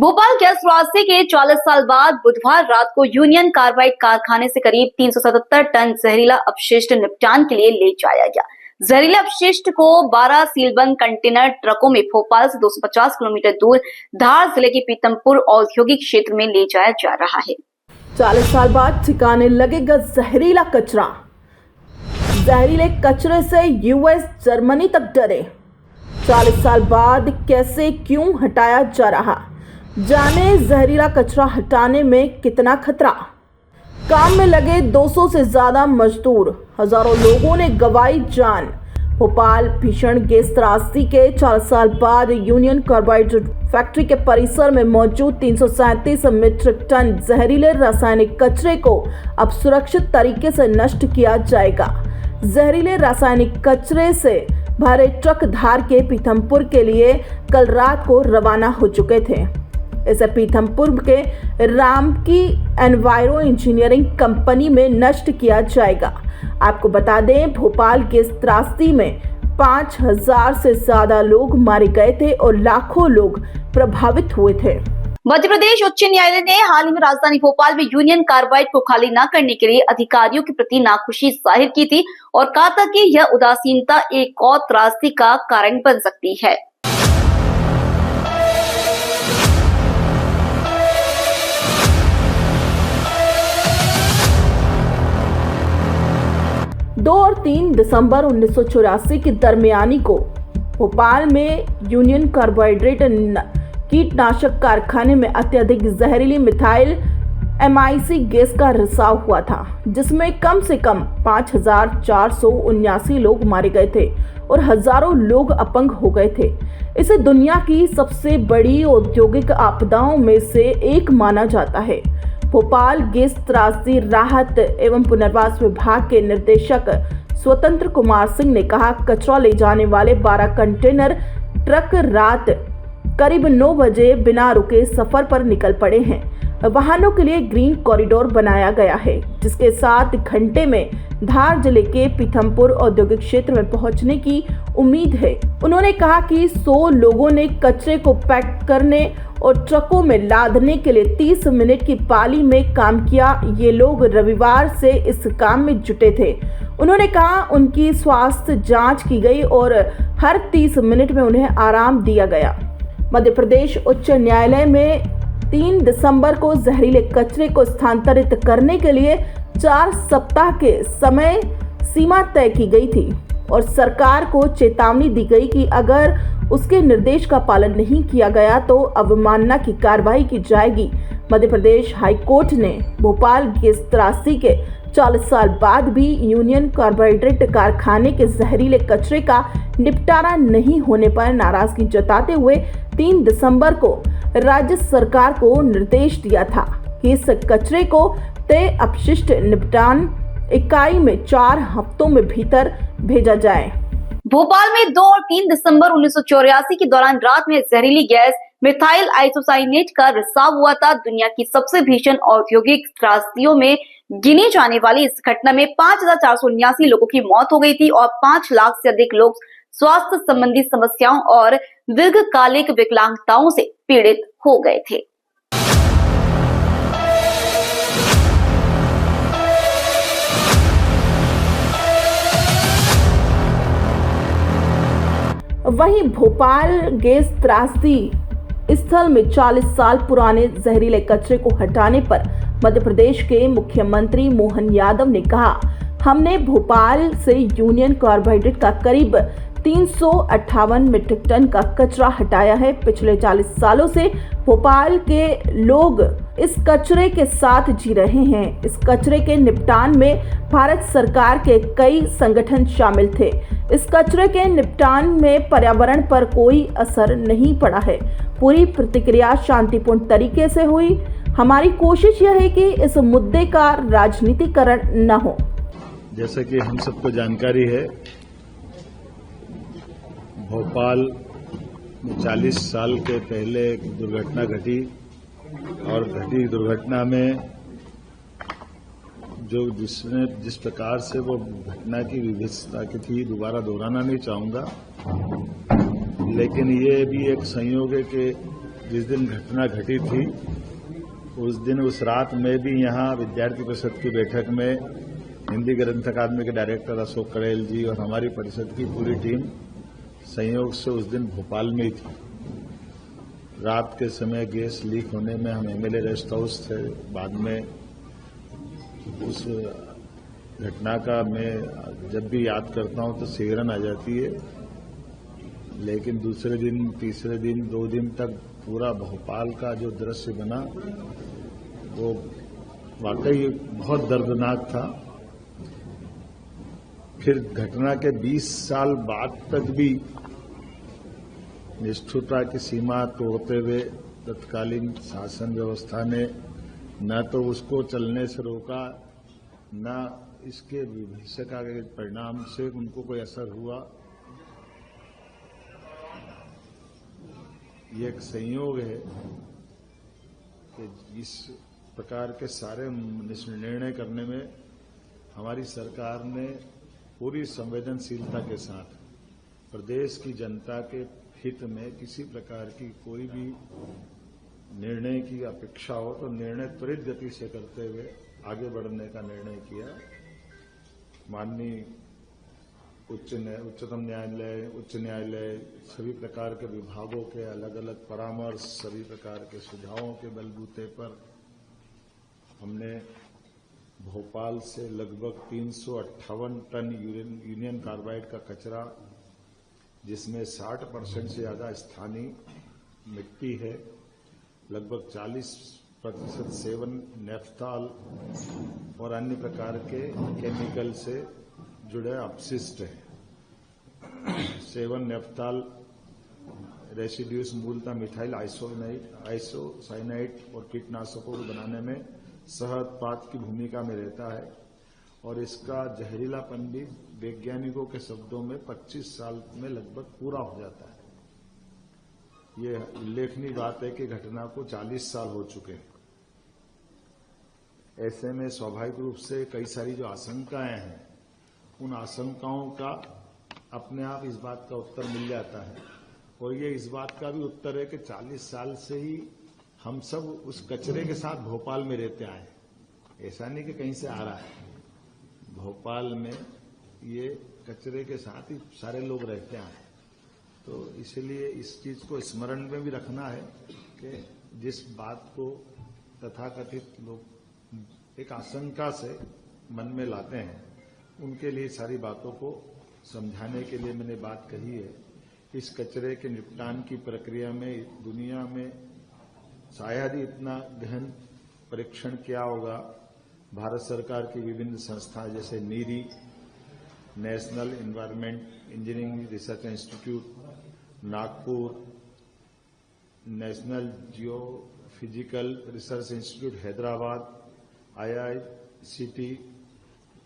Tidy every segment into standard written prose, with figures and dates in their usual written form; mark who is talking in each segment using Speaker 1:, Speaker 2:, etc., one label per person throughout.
Speaker 1: Bhopal gas त्रासदी के 40 साल बाद बुधवार रात को यूनियन कार्बाइड कारखाने से करीब 377 टन जहरीला अपशिष्ट निपटान के लिए ले जाया गया। जहरीले अपशिष्ट को 12 सीलबंद कंटेनर ट्रकों में भोपाल से 250 किलोमीटर दूर धार जिले के पीतमपुर औद्योगिक क्षेत्र में ले जाया जा रहा है।
Speaker 2: 40 साल बाद ठिकाने लगेगा जहरीला कचरा। जहरीले कचरे से यूएस जर्मनी तक डरे। 40 साल बाद कैसे क्यों हटाया जा रहा, जाने जहरीला कचरा हटाने में कितना खतरा। काम में लगे 200 से ज्यादा मजदूर, हजारों लोगों ने गंवाई जान। भोपाल भीषण गैस त्रासदी के 40 साल बाद यूनियन कार्बाइड फैक्ट्री के परिसर में मौजूद 337 मीट्रिक टन जहरीले रासायनिक कचरे को अब सुरक्षित तरीके से नष्ट किया जाएगा। जहरीले रासायनिक कचरे से भरे ट्रक धार के पीथमपुर के लिए कल रात को रवाना हो चुके थे। इसे पीथमपुर के रामकी एनवायरो इंजीनियरिंग कंपनी में नष्ट किया जाएगा। आपको बता दें, भोपाल गैस त्रासदी में 5000 से ज्यादा लोग मारे गए थे और लाखों लोग प्रभावित हुए थे।
Speaker 1: मध्य प्रदेश उच्च न्यायालय ने हाल ही में राजधानी भोपाल में यूनियन कार्बाइड को खाली न करने के लिए अधिकारियों के प्रति नाखुशी जाहिर की थी और कहा था कि यह उदासीनता एक और त्रासदी का कारण बन सकती है।
Speaker 2: दो और 3 दिसंबर 1984 की दरमियानी को भोपाल में यूनियन कार्बोहाइड्रेट कीटनाशक कारखाने में अत्यधिक जहरीली मिथाइल MIC गैस का रिसाव हुआ था, जिसमें कम से कम 5479 लोग मारे गए थे और हजारों लोग अपंग हो गए थे। इसे दुनिया की सबसे बड़ी औद्योगिक आपदाओं में से एक माना जाता है। भोपाल गैस त्रासदी राहत एवं पुनर्वास विभाग के निदेशक स्वतंत्र कुमार सिंह ने कहा, कचरा ले जाने वाले 12 कंटेनर ट्रक रात करीब 9 बजे बिना रुके सफर पर निकल पड़े हैं। वाहनों के लिए ग्रीन कॉरिडोर बनाया गया है, जिसके 7 घंटे में धार जिले के पीथमपुर औद्योगिक क्षेत्र में पहुंचने की उम्मीद है। उन्होंने कहा कि 100 लोगों ने कचरे को पैक करने और ट्रकों में लादने के लिए 30 मिनट की पाली में काम किया। ये लोग रविवार से इस काम में जुटे थे। उन्होंने कहा, उनकी स्वास्थ्य जांच की गई और हर 30 मिनट में उन्हें आराम दिया गया। मध्य प्रदेश उच्च न्यायालय में 3 दिसंबर को जहरीले कचरे को स्थानांतरित करने के लिए 4 सप्ताह के समय सीमा तय की गई थी और सरकार को चेतावनी दी गई कि अगर उसके निर्देश का पालन नहीं किया गया तो अवमानना की कार्रवाई की जाएगी। मध्य प्रदेश हाई कोर्ट ने भोपाल गैस त्रासदी के 40 साल बाद भी यूनियन कार्बोहाइड्रेट कारखाने के जहरीले कचरे का निपटारा नहीं होने पर नाराजगी जताते हुए 3 दिसंबर को राज्य सरकार को निर्देश दिया था कि इस कचरे को तय अपशिष्ट निपटान इकाई में 4 हफ्तों में भीतर भेजा जाए।
Speaker 1: भोपाल में 2 और 3 दिसंबर 1984 के दौरान रात में जहरीली गैस मिथाइल आइसोसाइनेट का रिसाव हुआ था। दुनिया की सबसे भीषण औद्योगिक त्रासदियों में गिनी जाने वाली इस घटना में 5479 लोगों की मौत हो गई थी और 5 लाख से अधिक लोग स्वास्थ्य संबंधी समस्याओं और दीर्घकालिक विकलांगताओं से पीड़ित हो गए थे।
Speaker 2: वहीं भोपाल गैस त्रासदी स्थल में 40 साल पुराने जहरीले कचरे को हटाने पर मध्य प्रदेश के मुख्यमंत्री मोहन यादव ने कहा, हमने भोपाल से यूनियन कार्बोहाइड्रेट का करीब 358 मीट्रिक टन का कचरा हटाया है। पिछले 40 सालों से भोपाल के लोग इस कचरे के साथ जी रहे हैं। इस कचरे के निपटान में भारत सरकार के कई संगठन शामिल थे। इस कचरे के निपटान में पर्यावरण पर कोई असर नहीं पड़ा है। पूरी प्रतिक्रिया शांतिपूर्ण तरीके से हुई। हमारी कोशिश यह है कि इस मुद्दे का राजनीतिकरण न हो।
Speaker 3: जैसा कि हम सबको जानकारी है, भोपाल में 40 साल के पहले एक दुर्घटना घटी और घटी दुर्घटना में जिस प्रकार से वो घटना की विभत्सता की थी, दोबारा दोहराना नहीं चाहूँगा, लेकिन ये भी एक संयोग है कि जिस दिन घटना घटी थी उस दिन उस रात में भी यहाँ विद्यार्थी परिषद की बैठक में हिंदी ग्रंथ अकादमी के डायरेक्टर अशोक कड़ेल जी और हमारी परिषद की पूरी टीम संयोग से उस दिन भोपाल में ही थी। रात के समय गैस लीक होने में हम एमएलए रेस्ट हाउस थे। बाद में उस घटना का मैं जब भी याद करता हूं तो सिहरन आ जाती है, लेकिन दूसरे दिन, तीसरे दिन, 2 दिन तक पूरा भोपाल का जो दृश्य बना वो वाकई बहुत दर्दनाक था। फिर घटना के 20 साल बाद तक भी निष्ठुरता की सीमा तोड़ते हुए तत्कालीन शासन व्यवस्था ने न तो उसको चलने से रोका, न इसके भविष्य का परिणाम से उनको कोई असर हुआ। ये एक संयोग है कि इस प्रकार के सारे निर्णय करने में हमारी सरकार ने पूरी संवेदनशीलता के साथ प्रदेश की जनता के हित में किसी प्रकार की कोई भी निर्णय की अपेक्षा हो तो निर्णय त्वरित गति से करते हुए आगे बढ़ने का निर्णय किया। माननीय उच्चतम न्यायालय, उच्च न्यायालय, सभी प्रकार के विभागों के अलग अलग परामर्श, सभी प्रकार के सुझावों के बलबूते पर हमने भोपाल से लगभग 358 टन यूनियन कार्बाइड का कचरा, जिसमें 60% से ज्यादा स्थानीय मिट्टी है, लगभग 40% सेवन नेफ्थॉल और अन्य प्रकार के केमिकल से जुड़े अपशिष्ट है। सेवन नेफ्थॉल रेसिड्यूज मूलतः मिथाइल आइसोसाइनाइड और कीटनाशकों को बनाने में सहउत्पाद की भूमिका में रहता है और इसका जहरीलापन भी वैज्ञानिकों के शब्दों में 25 साल में लगभग पूरा हो जाता है। ये उल्लेखनीय बात है कि घटना को 40 साल हो चुके हैं। ऐसे में स्वाभाविक रूप से कई सारी जो आशंकाएं हैं, उन आशंकाओं का अपने आप इस बात का उत्तर मिल जाता है और ये इस बात का भी उत्तर है कि 40 साल से ही हम सब उस कचरे के साथ भोपाल में रहते आए। ऐसा नहीं कि कहीं से आ रहा है, भोपाल में ये कचरे के साथ ही सारे लोग रहते आए। तो इसलिए इस चीज को स्मरण में भी रखना है कि जिस बात को तथाकथित लोग एक आशंका से मन में लाते हैं, उनके लिए सारी बातों को समझाने के लिए मैंने बात कही है। इस कचरे के निपटान की प्रक्रिया में दुनिया में शायद ही इतना गहन परीक्षण किया होगा। भारत सरकार की विभिन्न संस्थाएं जैसे NEERI, national environment engineering research institute, Nagpur, national geophysical research institute Hyderabad, IICT,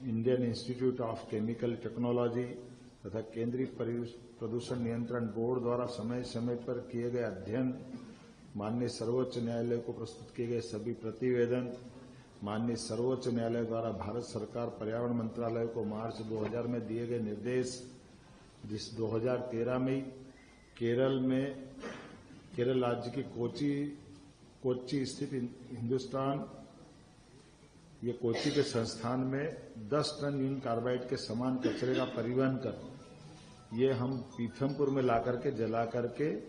Speaker 3: Indian institute of chemical technology तथा केंद्रीय प्रदूषण नियंत्रण बोर्ड द्वारा समय समय पर किए गए अध्ययन, माननीय सर्वोच्च न्यायालय को प्रस्तुत किए गए सभी प्रतिवेदन, माननीय सर्वोच्च न्यायालय द्वारा भारत सरकार पर्यावरण मंत्रालय को मार्च 2000 में दिए गए निर्देश, जिस 2013 में केरल राज्य की कोच्चि स्थित हिंदुस्तान, ये कोच्चि के संस्थान में 10 टन यूनियन कार्बाइड के समान कचरे का परिवहन कर ये हम पीथमपुर में ला करके जला करके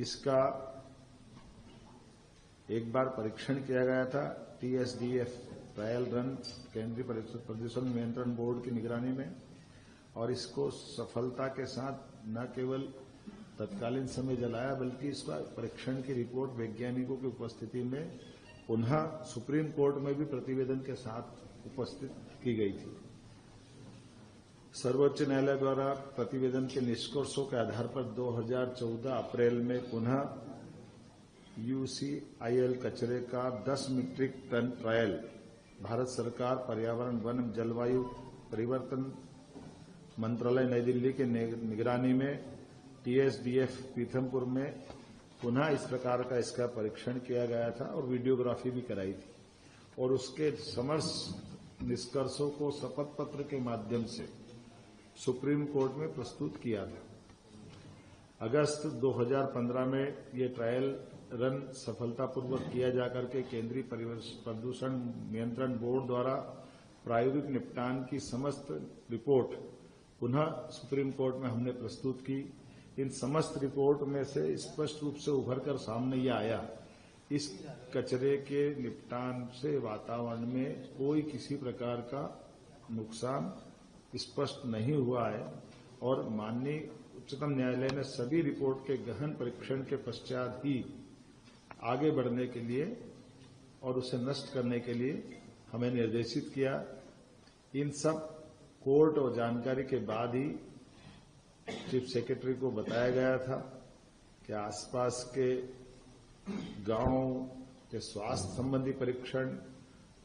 Speaker 3: इसका एक बार परीक्षण किया गया था TSDF ट्रायल रन केंद्रीय प्रदूषण नियंत्रण बोर्ड की निगरानी में, और इसको सफलता के साथ न केवल तत्कालीन समय जलाया बल्कि इसका परीक्षण की रिपोर्ट वैज्ञानिकों की उपस्थिति में पुनः सुप्रीम कोर्ट में भी प्रतिवेदन के साथ उपस्थित की गई थी। सर्वोच्च न्यायालय द्वारा प्रतिवेदन के निष्कर्षों के आधार पर 2014 अप्रैल में पुनः UCIL कचरे का 10 मीट्रिक टन ट्रायल भारत सरकार पर्यावरण वन जलवायु परिवर्तन मंत्रालय नई दिल्ली के निगरानी में TSDF पीथमपुर में पुनः इस प्रकार का इसका परीक्षण किया गया था और वीडियोग्राफी भी कराई थी और उसके समस्त निष्कर्षों को शपथ पत्र के माध्यम से सुप्रीम कोर्ट में प्रस्तुत किया था। अगस्त 2015 में ये ट्रायल रन सफलतापूर्वक किया जाकर के केंद्रीय प्रदूषण नियंत्रण बोर्ड द्वारा प्रायोगिक निपटान की समस्त रिपोर्ट पुनः सुप्रीम कोर्ट में हमने प्रस्तुत की। इन समस्त रिपोर्ट में से स्पष्ट रूप से उभरकर सामने यह आया, इस कचरे के निपटान से वातावरण में कोई किसी प्रकार का नुकसान स्पष्ट नहीं हुआ है और माननीय उच्चतम न्यायालय ने सभी रिपोर्ट के गहन परीक्षण के पश्चात ही आगे बढ़ने के लिए और उसे नष्ट करने के लिए हमें निर्देशित किया। इन सब कोर्ट और जानकारी के बाद ही चीफ सेक्रेटरी को बताया गया था कि आसपास के गांवों के स्वास्थ्य संबंधी परीक्षण,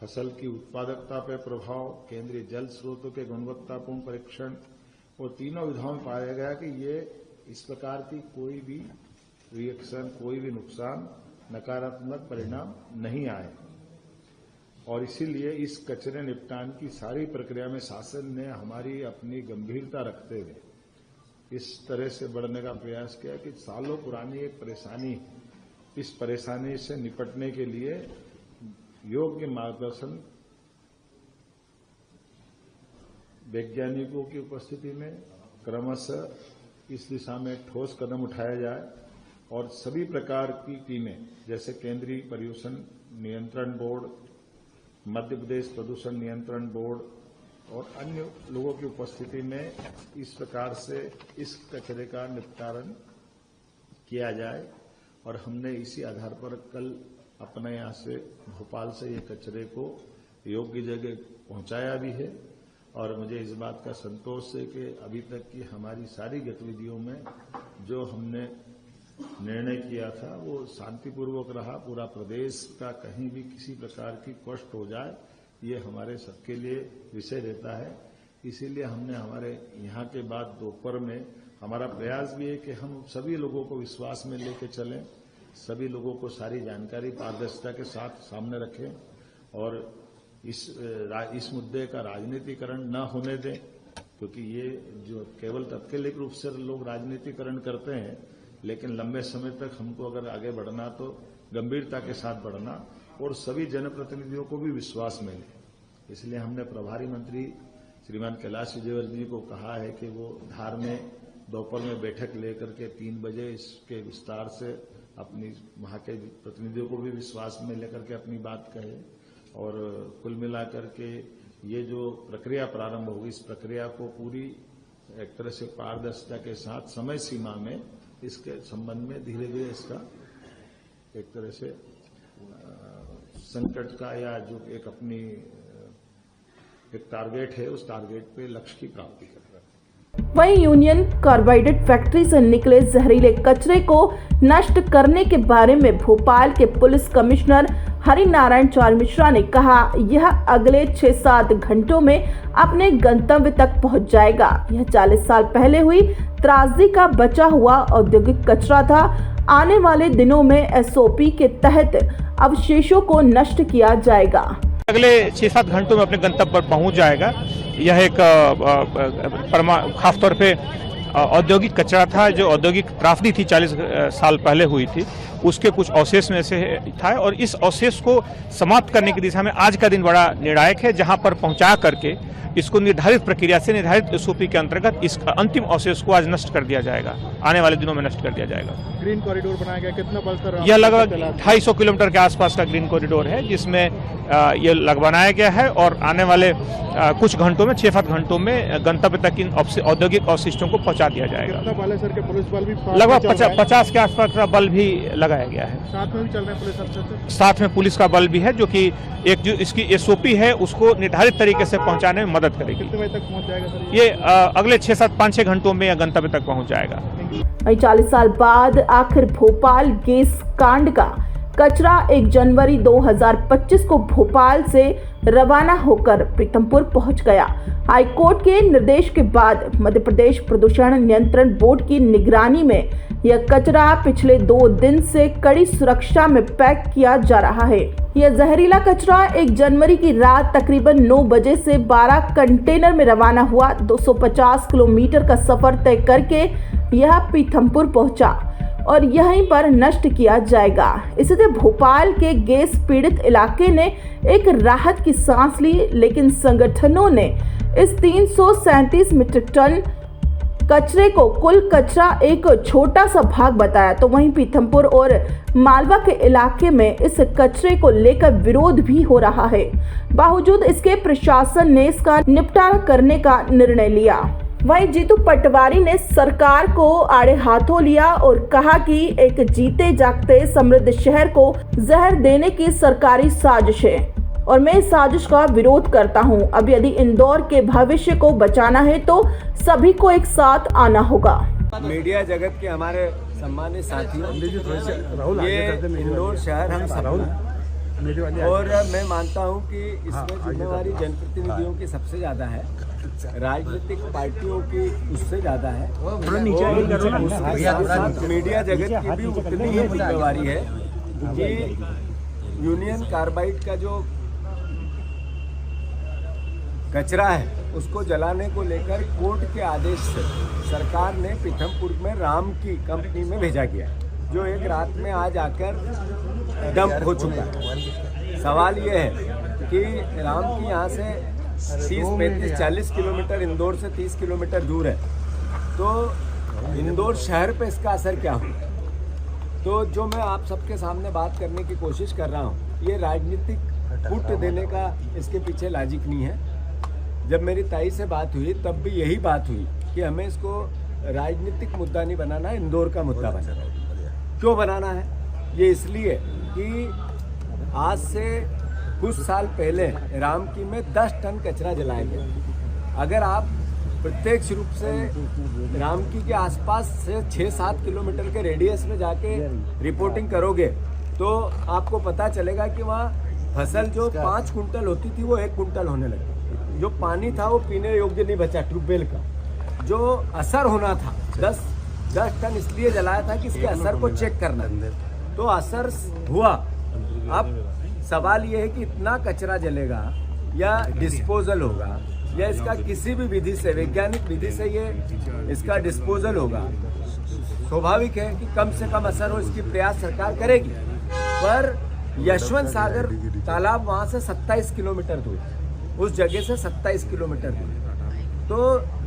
Speaker 3: फसल की उत्पादकता पर प्रभाव, केंद्रीय जल स्रोतों के गुणवत्तापूर्ण परीक्षण और तीनों विधाओं में पाया गया कि ये इस प्रकार की कोई भी रिएक्शन, कोई भी नुकसान, नकारात्मक परिणाम नहीं आए और इसीलिए इस कचरे निपटान की सारी प्रक्रिया में शासन ने हमारी अपनी गंभीरता रखते हुए इस तरह से बढ़ने का प्रयास किया कि सालों पुरानी एक परेशानी, इस परेशानी से निपटने के लिए योग्य मार्गदर्शन वैज्ञानिकों की उपस्थिति में क्रमशः इस दिशा में ठोस कदम उठाया जाए और सभी प्रकार की टीमें जैसे केंद्रीय प्रदूषण नियंत्रण बोर्ड, मध्य प्रदेश प्रदूषण नियंत्रण बोर्ड और अन्य लोगों की उपस्थिति में इस प्रकार से इस कचरे का निपटान किया जाए और हमने इसी आधार पर कल अपने यहाँ से भोपाल से ये कचरे को योग्य जगह पहुंचाया भी है और मुझे इस बात का संतोष है कि अभी तक की हमारी सारी गतिविधियों में जो हमने निर्णय किया था वो शांतिपूर्वक रहा। पूरा प्रदेश का कहीं भी किसी प्रकार की कष्ट हो जाए ये हमारे सबके लिए विषय रहता है। इसीलिए हमने हमारे यहाँ के बाद दोपहर में हमारा प्रयास भी है कि हम सभी लोगों को विश्वास में लेके चलें, सभी लोगों को सारी जानकारी पारदर्शिता के साथ सामने रखें और इस मुद्दे का राजनीतिकरण न होने दें, क्योंकि ये जो केवल तात्कालिक रूप से लोग राजनीतिकरण करते हैं, लेकिन लंबे समय तक हमको अगर आगे बढ़ना तो गंभीरता के साथ बढ़ना और सभी जनप्रतिनिधियों को भी विश्वास में लें। इसलिए हमने प्रभारी मंत्री श्रीमान कैलाश विजयवर्गीय जी को कहा है कि वो धार में दोपहर में बैठक लेकर के 3 बजे इसके विस्तार से अपनी वहां के प्रतिनिधियों को भी विश्वास में लेकर के अपनी बात कहे और कुल मिलाकर के ये जो प्रक्रिया प्रारंभ होगी इस प्रक्रिया को पूरी एक तरह से पारदर्शिता के साथ समय सीमा में इसके संबंध में धीरे धीरे इसका एक तरह से संकट का या जो एक अपनी एक टारगेट है उस टारगेट पे लक्ष्य की प्राप्ति कर रहा है।
Speaker 2: वहीं यूनियन कार्बाइड फैक्ट्री से निकले जहरीले कचरे को नष्ट करने के बारे में भोपाल के पुलिस कमिश्नर हरिनारायण चार मिश्रा ने कहा, यह अगले 6-7 घंटों में अपने गंतव्य तक पहुंच जाएगा। यह 40 साल पहले हुई त्रासदी का बचा हुआ औद्योगिक कचरा था। आने वाले दिनों में एसओपी के तहत अवशेषों को नष्ट किया जाएगा।
Speaker 4: अगले 6-7 घंटों में अपने गंतव्य पर पहुंच जाएगा। यह एक खासतौर पे औद्योगिक कचरा था जो औद्योगिक त्रासदी थी 40 साल पहले हुई थी, उसके कुछ अवशेष में से था और इस अवशेष को समाप्त करने की दिशा में आज का दिन बड़ा निर्णायक है, जहां पर पहुंचा करके इसको निर्धारित प्रक्रिया से निर्धारित एसओपी के अंतर्गत इस अंतिम अवशेष को आज नष्ट कर दिया जाएगा। आने वाले दिनों में नष्ट कर दिया जाएगा।
Speaker 5: ग्रीन कॉरिडोर बनाया गया, कितना बल?
Speaker 4: यह लगभग 250 किलोमीटर के आसपास का ग्रीन कॉरिडोर है, जिसमें ये बनाया गया है और आने वाले कुछ घंटों में 6-7 घंटों में गंतव्य तक इन औद्योगिक अवशिष्टों को पहुंचा दिया जाएगा।
Speaker 5: कितना बल है सर? के पुलिस बल भी
Speaker 4: लगभग 50 के आसपास का बल भी लगाया गया है।
Speaker 5: साथ में भी चल रहे हैं पुलिस अफसर?
Speaker 4: साथ में पुलिस का बल भी है, जो कि एक जो इसकी एसओपी है उसको निर्धारित तरीके से पहुंचाने में मदद करेगी।
Speaker 5: कितने बजे तक पहुंच जाएगा सर?
Speaker 4: ये अगले 5-6 घंटों में गंतव्य तक पहुंच जाएगा।
Speaker 2: 40 साल बाद आखिर भोपाल गैस कांड का कचरा 1 जनवरी 2025 को भोपाल से रवाना होकर प्रीतमपुर पहुंच गया। हाईकोर्ट के निर्देश के बाद मध्य प्रदेश प्रदूषण नियंत्रण बोर्ड की निगरानी में यह कचरा पिछले 2 दिन से कड़ी सुरक्षा में पैक किया जा रहा है। यह जहरीला कचरा 1 जनवरी की रात तकरीबन 9 बजे से 12 कंटेनर में रवाना हुआ। 250 किलोमीटर का सफर तय करके यह पीथमपुर पहुंचा और यहीं पर नष्ट किया जाएगा। इससे भोपाल के गैस पीड़ित इलाके ने एक राहत की सांस ली, लेकिन संगठनों ने इस 337 मीट्रिक टन कचरे को कुल कचरा एक छोटा सा भाग बताया। तो वहीं पीथमपुर और मालवा के इलाके में इस कचरे को लेकर विरोध भी हो रहा है। बावजूद इसके प्रशासन ने इसका निपटारा करने का निर्णय लिया। वहीं जीतू पटवारी ने सरकार को आड़े हाथों लिया और कहा कि एक जीते जागते समृद्ध शहर को जहर देने की सरकारी साजिश है और मैं इस साजिश का विरोध करता हूं। अब यदि इंदौर के भविष्य को बचाना है तो सभी को एक साथ आना होगा।
Speaker 6: मीडिया जगत के हमारे सम्मानित साथियों, ये इंदौर शहर हम सब और मैं मानता हूं कि इसमें जिम्मेवारी जनप्रतिनिधियों की सबसे ज़्यादा है, राजनीतिक पार्टियों की उससे ज़्यादा है, मीडिया जगत की भी उतनी ही जिम्मेवारी है कि यूनियन कार्बाइड का जो कचरा है उसको जलाने को लेकर कोर्ट के आदेश से सरकार ने पीथमपुर में राम की कंपनी में भेजा गया, जो एक रात में आज आकर डंप हो चुका है। सवाल ये है कि राम की यहाँ से 30-35-40 किलोमीटर, इंदौर से 30 किलोमीटर दूर है, तो इंदौर शहर पे इसका असर क्या हो? तो जो मैं आप सबके सामने बात करने की कोशिश कर रहा हूँ, ये राजनीतिक फुट देने का इसके पीछे लॉजिक नहीं है। जब मेरी ताई से बात हुई तब भी यही बात हुई कि हमें इसको राजनीतिक मुद्दा नहीं बनाना है, इंदौर का मुद्दा बनाना है। क्यों बनाना है? ये इसलिए कि आज से कुछ साल पहले रामकी में 10 टन कचरा जलाया गया। अगर आप प्रत्यक्ष रूप से रामकी के आसपास से 6-7 किलोमीटर के रेडियस में जाके रिपोर्टिंग करोगे तो आपको पता चलेगा कि वहाँ फसल जो 5 कुंटल होती थी वो 1 कुंटल होने लगी। जो पानी था वो पीने योग्य नहीं बचा ट्यूबवेल का। जो असर होना था 10 टन इसलिए जलाया था कि इसके असर को चेक करना, तो असर हुआ। अब सवाल ये है कि इतना कचरा जलेगा या डिस्पोजल होगा या इसका किसी भी विधि से, वैज्ञानिक विधि से ये इसका डिस्पोजल होगा। स्वाभाविक है कि कम से कम असर हो, इसकी प्रयास सरकार करेगी। पर यशवंत सागर तालाब वहाँ से 27 किलोमीटर दूर, उस जगह से 27 किलोमीटर दूर, तो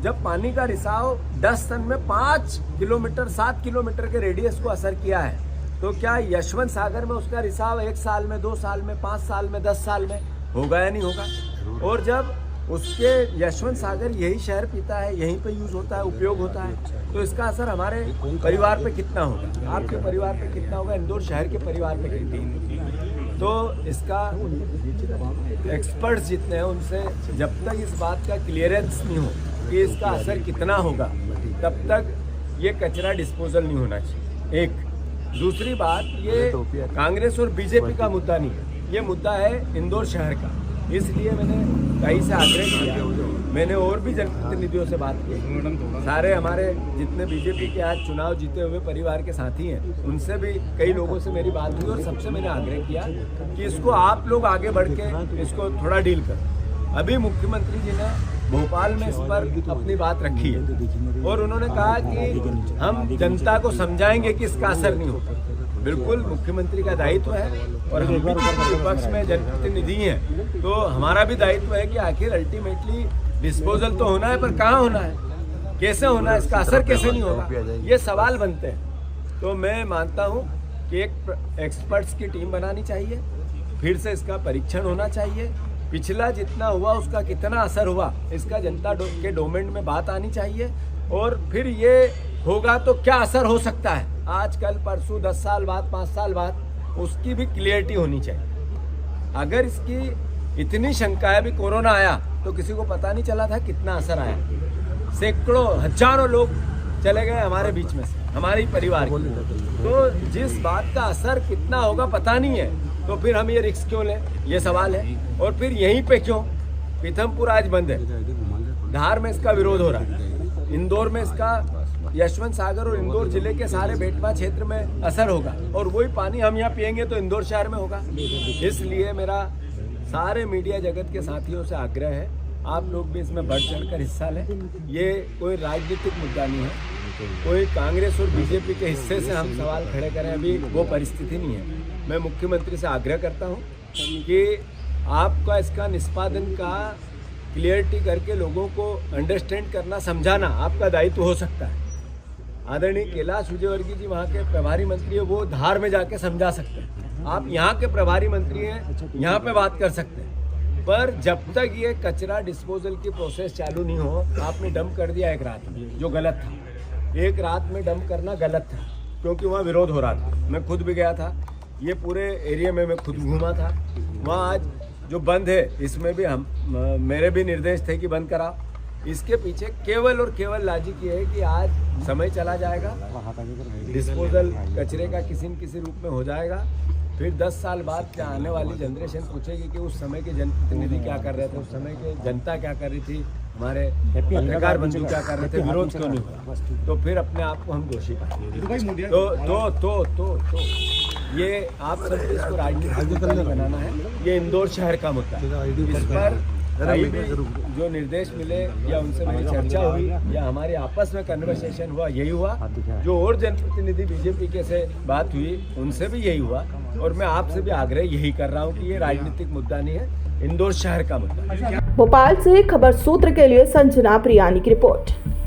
Speaker 6: जब पानी का रिसाव 10 टन में 5 किलोमीटर 7 किलोमीटर के रेडियस को असर किया है, तो क्या यशवंत सागर में उसका रिसाव 1 साल में, 2 साल में, 5 साल में, 10 साल में होगा या नहीं होगा? और जब उसके यशवंत सागर यही शहर पीता है, यहीं पे यूज होता है, उपयोग होता है, तो इसका असर हमारे परिवार पे कितना होगा, आपके परिवार पे कितना होगा, इंदौर शहर के परिवार पे कितना होगा? तो इसका एक्सपर्ट्स जितने हैं उनसे जब तक इस बात का क्लियरेंस नहीं हो कि इसका असर कितना होगा, तब तक ये कचरा डिस्पोजल नहीं होना चाहिए। एक दूसरी बात, ये कांग्रेस और बीजेपी का मुद्दा नहीं है, ये मुद्दा है इंदौर शहर का। इसलिए मैंने कहीं से आग्रह किया, मैंने और भी जनप्रतिनिधियों से बात की, सारे हमारे जितने बीजेपी के आज चुनाव जीते हुए परिवार के साथी हैं उनसे भी कई लोगों से मेरी बात हुई और सबसे मैंने आग्रह किया कि इसको आप लोग आगे बढ़ के इसको थोड़ा डील करें। अभी मुख्यमंत्री जी ने भोपाल में इस पर अपनी बात रखी है और उन्होंने कहा कि हम जनता को समझाएंगे कि इसका असर नहीं होगा। बिल्कुल मुख्यमंत्री का दायित्व है और हम भी विपक्ष में जनप्रतिनिधि हैं, तो हमारा भी दायित्व है कि आखिर अल्टीमेटली डिस्पोजल तो होना है, पर कहाँ होना है, कैसे होना है, इसका असर कैसे नहीं होगा, ये सवाल बनते हैं। तो मैं मानता हूँ कि एक एक्सपर्ट्स की टीम बनानी चाहिए, फिर से इसका परीक्षण होना चाहिए, पिछला जितना हुआ उसका कितना असर हुआ इसका जनता के डोमेन में बात आनी चाहिए, और फिर ये होगा तो क्या असर हो सकता है आज कल परसों 10 साल बाद 5 साल बाद उसकी भी क्लियरिटी होनी चाहिए। अगर इसकी इतनी शंका है, भी कोरोना आया तो किसी को पता नहीं चला था कितना असर आया, सैकड़ों हजारों लोग चले गए हमारे बीच में से, हमारे ही परिवार के। तो जिस बात का असर कितना होगा पता नहीं है, तो फिर हम ये रिस्क क्यों लें, ये सवाल है। और फिर यहीं पे क्यों पीथमपुर आज बंद है, धार में इसका विरोध हो रहा है, इंदौर में इसका यशवंत सागर और इंदौर जिले के सारे बेटवा क्षेत्र में असर होगा, और वही पानी हम यहाँ पियेंगे तो इंदौर शहर में होगा। इसलिए मेरा सारे मीडिया जगत के साथियों से आग्रह है, आप लोग भी इसमें बढ़ चढ़ कर हिस्सा लें। ये कोई राजनीतिक मुद्दा नहीं है, कोई कांग्रेस और बीजेपी के हिस्से से हम सवाल खड़े करें, अभी वो परिस्थिति नहीं है। मैं मुख्यमंत्री से आग्रह करता हूँ कि आपका इसका निष्पादन का क्लियरिटी करके लोगों को अंडरस्टैंड करना, समझाना आपका दायित्व हो सकता है। आदरणीय कैलाश विजयवर्गीय जी वहाँ के प्रभारी मंत्री है, वो धार में जाके समझा सकते हैं। आप यहाँ के प्रभारी मंत्री हैं, यहाँ पे बात कर सकते हैं। पर जब तक ये कचरा डिस्पोजल की प्रोसेस चालू नहीं हो, आपने डंप कर दिया एक रात में, जो गलत था। एक रात में डंप करना गलत था, क्योंकि वहाँ विरोध हो रहा था। मैं खुद भी गया था, ये पूरे एरिया में मैं खुद घूमा था। वहाँ आज जो बंद है, इसमें भी मेरे भी निर्देश थे कि बंद करा। इसके पीछे केवल और केवल लॉजिक ये है कि आज समय चला जाएगा, डिस्पोजल कचरे का किसी न किसी रूप में हो जाएगा। फिर 10 साल बाद क्या आने वाली जनरेशन पूछेगी कि उस समय के जनप्रतिनिधि क्या कर रहे थे, उस समय की जनता क्या कर रही थी, हमारे पत्रकार बंधु क्या कर रहे थे, विरोध क्यों नहीं हुआ। तो फिर अपने आप को हम दोषी पाएंगे। तो ये आप सबको इसको राजनीतिक बनाना है। ये इंदौर शहर का मुद्दा है। इस पर अभी भी जो निर्देश मिले या उनसे मेरी चर्चा हुई या हमारे आपस में कन्वर्सेशन हुआ, यही हुआ। जो और जनप्रतिनिधि बीजेपी के से बात हुई, उनसे भी यही हुआ। और मैं आपसे भी आग्रह यही कर रहा हूँ कि ये राजनीतिक मुद्दा नहीं है, इंदौर शहर का मुद्दा है।
Speaker 2: भोपाल से खबर सूत्र के लिए संजना प्रियानी की रिपोर्ट।